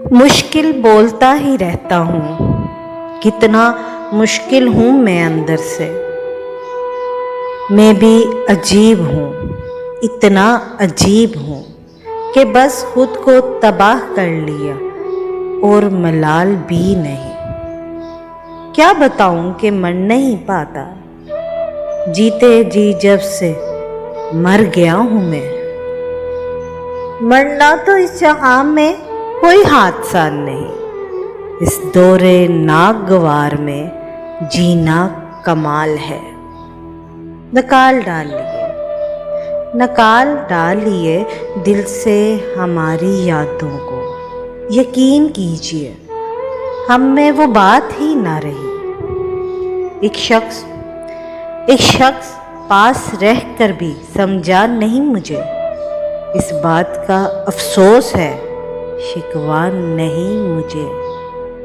मुश्किल बोलता ही रहता हूँ, कितना मुश्किल हूँ मैं अंदर से। मैं भी अजीब हूँ, इतना अजीब हूँ कि बस खुद को तबाह कर लिया और मलाल भी नहीं। क्या बताऊँ कि मर नहीं पाता, जीते जी जब से मर गया हूँ मैं। मरना तो इस जहां में कोई हादसा नहीं, इस दौरे नागवार में जीना कमाल है। नकाल डालिए दिल से हमारी यादों को। यकीन कीजिए हम में वो बात ही ना रही। एक शख्स पास रहकर भी समझा नहीं मुझे। इस बात का अफसोस है, शिकवा नहीं मुझे।